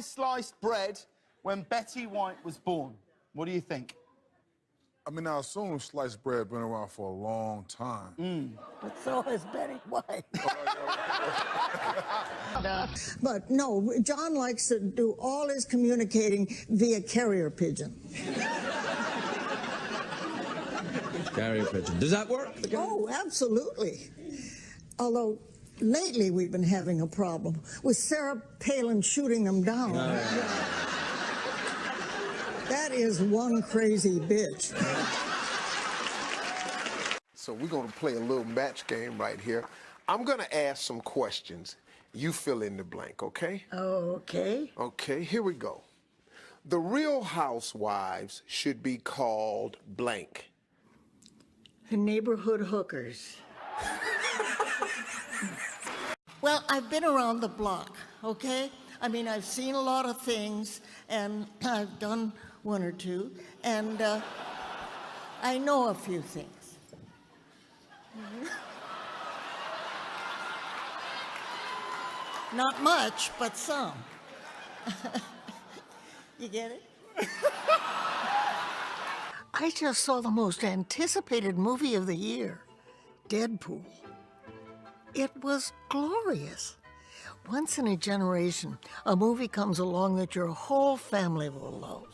sliced bread when Betty White was born? What do you think? I mean, I assume sliced bread been around for a long time. But so has Betty White. But no, John likes to do all his communicating via carrier pigeon. Carrier pigeon. Does that work? Oh, absolutely. Although lately we've been having a problem with Sarah Palin shooting them down. That is one crazy bitch. So we're going to play a little match game right here. I'm going to ask some questions. You fill in the blank, okay? Okay. Okay, here we go. The Real Housewives should be called blank. The neighborhood hookers. Well, I've been around the block, okay? I mean, I've seen a lot of things, and I've done one or two, and I know a few things. Not much, but some. You get it? I just saw the most anticipated movie of the year, Deadpool. It was glorious. Once in a generation, a movie comes along that your whole family will love.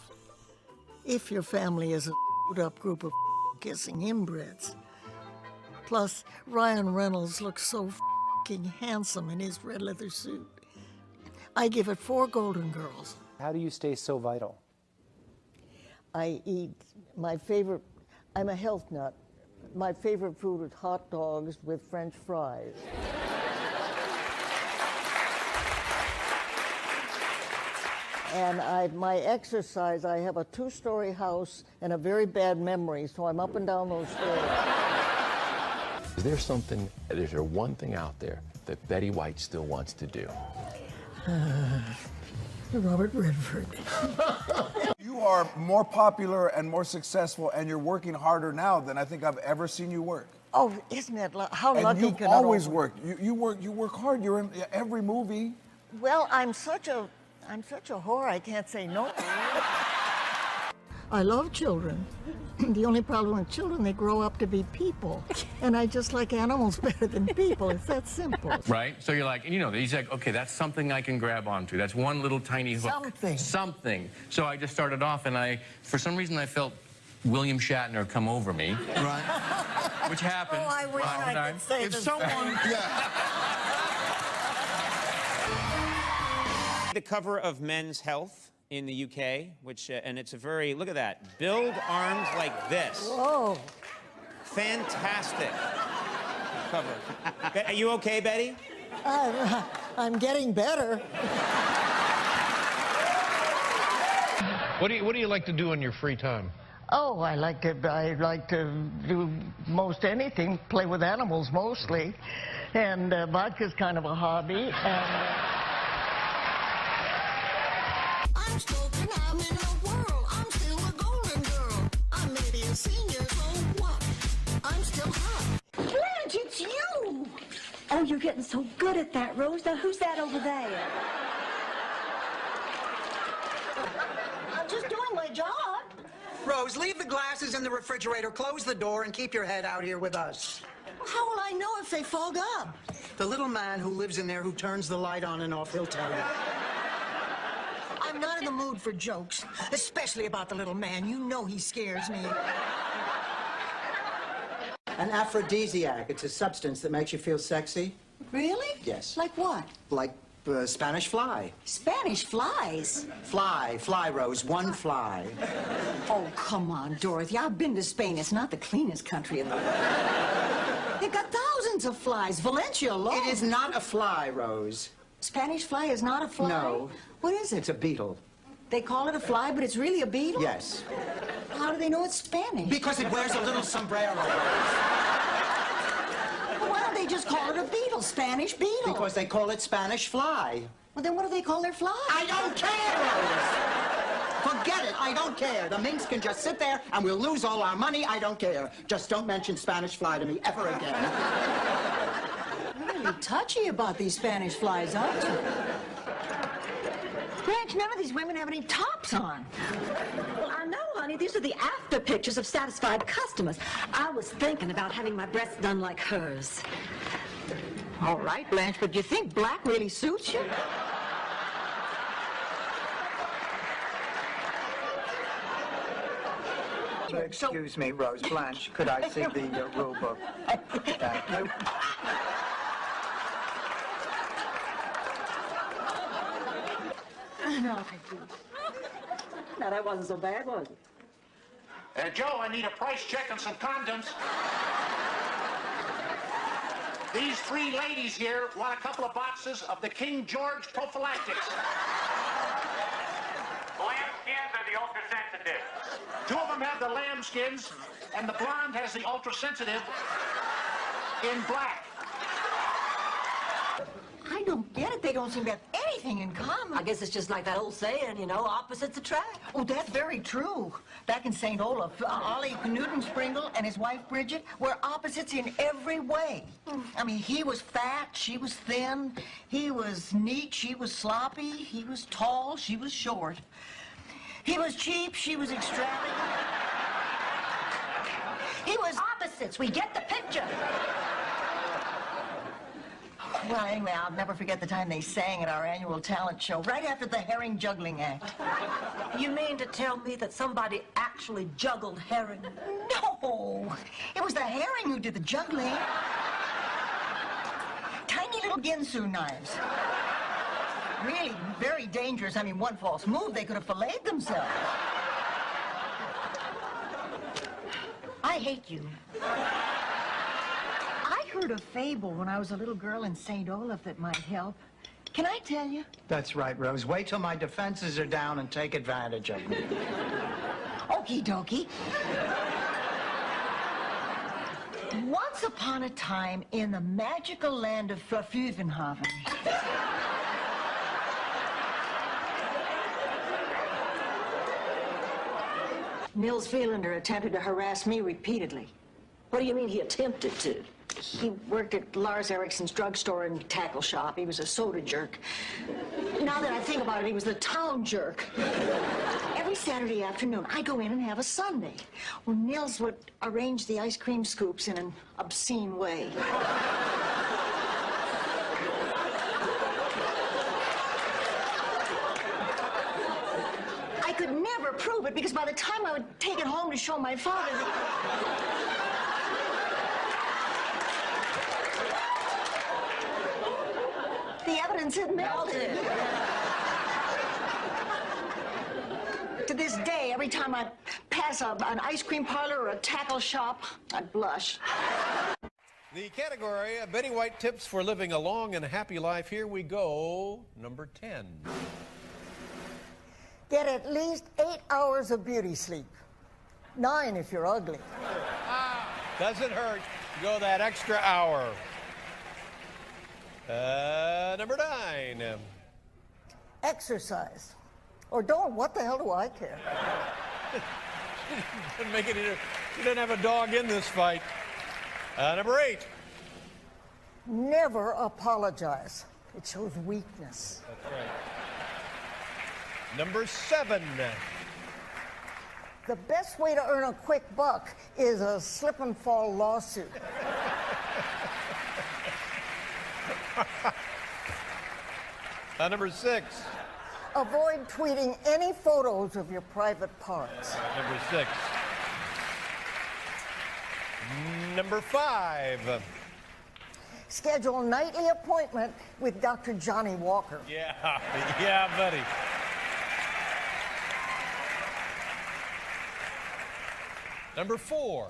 If your family is a up group of kissing inbreds. Plus, Ryan Reynolds looks so handsome in his red leather suit. I give it 4 Golden Girls. How do you stay so vital? I eat my favorite, I'm a health nut. My favorite food is hot dogs with French fries. And my exercise, I have a 2-story house and a very bad memory, so I'm up and down those stairs. Is there one thing out there that Betty White still wants to do? Robert Redford. You are more popular and more successful, and you're working harder now than I think I've ever seen you work. Oh, isn't that how and lucky you've can always worked. You work hard. You're in every movie. Well, I'm such a whore, I can't say no. I love children. The only problem with children, they grow up to be people. And I just like animals better than people. It's that simple. Right? So you're like, and you know, he's like, okay, that's something I can grab onto. That's one little tiny hook. Something. So I just started off, and for some reason, I felt William Shatner come over me. Right. Which happened. Oh, I wish I could say If the someone... same. The cover of Men's Health in the UK, which, and it's a very, look at that, build arms like this. Whoa. Fantastic cover. Are you okay, Betty? I'm getting better. What do you like to do in your free time? Oh, I like to do most anything, play with animals mostly, and vodka's kind of a hobby, and... I'm smoking, I'm in a whirl. I'm still a golden girl. I'm maybe a senior, so what? I'm still hot. Blanche, it's you! Oh, you're getting so good at that, Rose. Now, who's that over there? I'm just doing my job. Rose, leave the glasses in the refrigerator, close the door, and keep your head out here with us. How will I know if they fog up? The little man who lives in there who turns the light on and off, he'll tell you. I'm not in the mood for jokes, especially about the little man. You know he scares me. An aphrodisiac. It's a substance that makes you feel sexy. Really? Yes. Like what? Like Spanish fly. Spanish flies? Fly, Rose, one fly. Oh, come on, Dorothy. I've been to Spain. It's not the cleanest country in the world. They've got thousands of flies. Valencia alone. It is not a fly, Rose. Spanish fly is not a fly? No. What is it? It's a beetle. They call it a fly, but it's really a beetle? Yes. How do they know it's Spanish? Because it wears a little sombrero, Rose. Well, why don't they just call it a beetle, Spanish beetle? Because they call it Spanish fly. Well, then what do they call their fly? I don't care, Rose! Forget it, I don't care. The minks can just sit there and we'll lose all our money, I don't care. Just don't mention Spanish fly to me ever again. You're really touchy about these Spanish flies, aren't you? Blanche, none of these women have any tops on. Well, I know, honey. These are the after pictures of satisfied customers. I was thinking about having my breasts done like hers. All right, Blanche, but do you think black really suits you? Excuse me, Rose Blanche. Could I see the rule book? Thank you. No, thank you. Now, that wasn't so bad, was it? Joe, I need a price check on some condoms. These three ladies here want a couple of boxes of the King George prophylactics. Lambskins are the ultra-sensitive. Two of them have the lambskins, and the blonde has the ultra-sensitive in black. I don't get it. They don't seem to have anything in common. I guess it's just like that old saying, you know, opposites attract. Oh, that's very true. Back in St. Olaf, Ollie Knudensprinkle and his wife Bridget were opposites in every way. I mean, he was fat, she was thin. He was neat, she was sloppy. He was tall, she was short. He was cheap, she was extravagant. He was opposites. We get the picture. Well, anyway, I'll never forget the time they sang at our annual talent show, right after the herring juggling act. You mean to tell me that somebody actually juggled herring? No! It was the herring who did the juggling. Tiny little Ginsu knives. Really very dangerous. I mean, one false move, they could have filleted themselves. I hate you. I heard a fable when I was a little girl in St. Olaf that might help. Can I tell you? That's right, Rose. Wait till my defenses are down and take advantage of me. Okie dokie. Once upon a time in the magical land of Verfüvenhaven. Nils Vielander attempted to harass me repeatedly. What do you mean he attempted to? He worked at Lars Ericsson's drugstore and tackle shop. He was a soda jerk. Now that I think about it, he was the town jerk. Every Saturday afternoon, I go in and have a sundae. Well, Nils would arrange the ice cream scoops in an obscene way. I could never prove it because by the time I would take it home to show my father, the evidence had melted. To this day, every time I pass an ice cream parlor or a tackle shop, I blush. The category Betty White tips for living a long and happy life. Here we go. Number 10. Get at least 8 hours of beauty sleep. 9 if you're ugly. Doesn't hurt. Go that extra hour. Number 9. Exercise. Or don't. What the hell do I care? Didn't make it. You didn't have a dog in this fight. Number 8. Never apologize. It shows weakness. That's right. Number 7. The best way to earn a quick buck is a slip and fall lawsuit. Number 6. Avoid tweeting any photos of your private parts. Number 6. Number 5. Schedule a nightly appointment with Dr. Johnny Walker. Yeah, buddy. Number 4.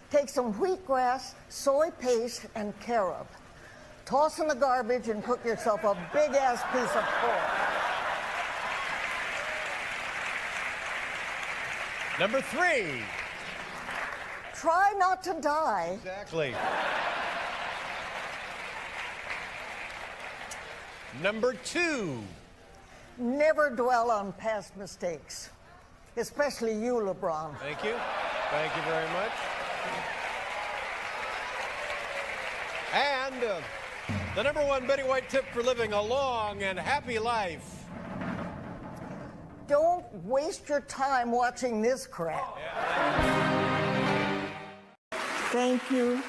Take some wheatgrass, soy paste, and carob. Toss in the garbage and cook yourself a big-ass piece of pork. Number 3. Try not to die. Exactly. Number 2. Never dwell on past mistakes. Especially you, LeBron. Thank you. Thank you very much. And the number 1 Betty White tip for living a long and happy life. don't waste your time watching this crap. Thank you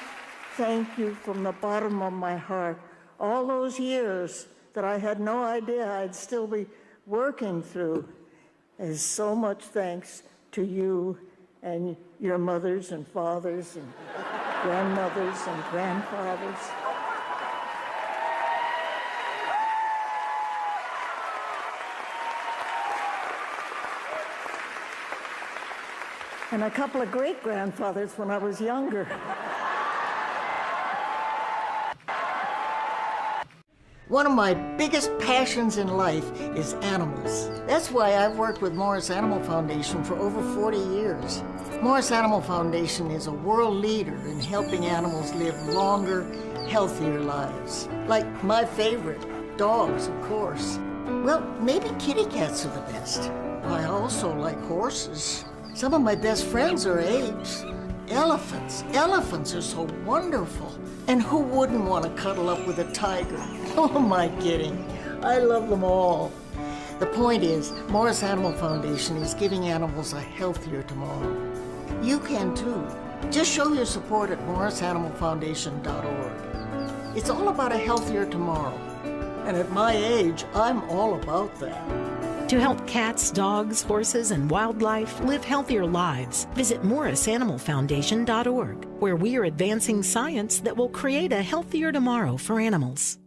from the bottom of my heart. All those years that I had no idea I'd still be working through is so much thanks to you and your mothers and fathers and grandmothers and grandfathers. And a couple of great-grandfathers when I was younger. One of my biggest passions in life is animals. That's why I've worked with Morris Animal Foundation for over 40 years. Morris Animal Foundation is a world leader in helping animals live longer, healthier lives. Like my favorite, dogs, of course. Well, maybe kitty cats are the best. I also like horses. Some of my best friends are apes. Elephants. Elephants are so wonderful. And who wouldn't want to cuddle up with a tiger? Oh, am I kidding? I love them all. The point is, Morris Animal Foundation is giving animals a healthier tomorrow. You can too. Just show your support at morrisanimalfoundation.org. It's all about a healthier tomorrow. And at my age, I'm all about that. To help cats, dogs, horses, and wildlife live healthier lives, visit morrisanimalfoundation.org, where we are advancing science that will create a healthier tomorrow for animals.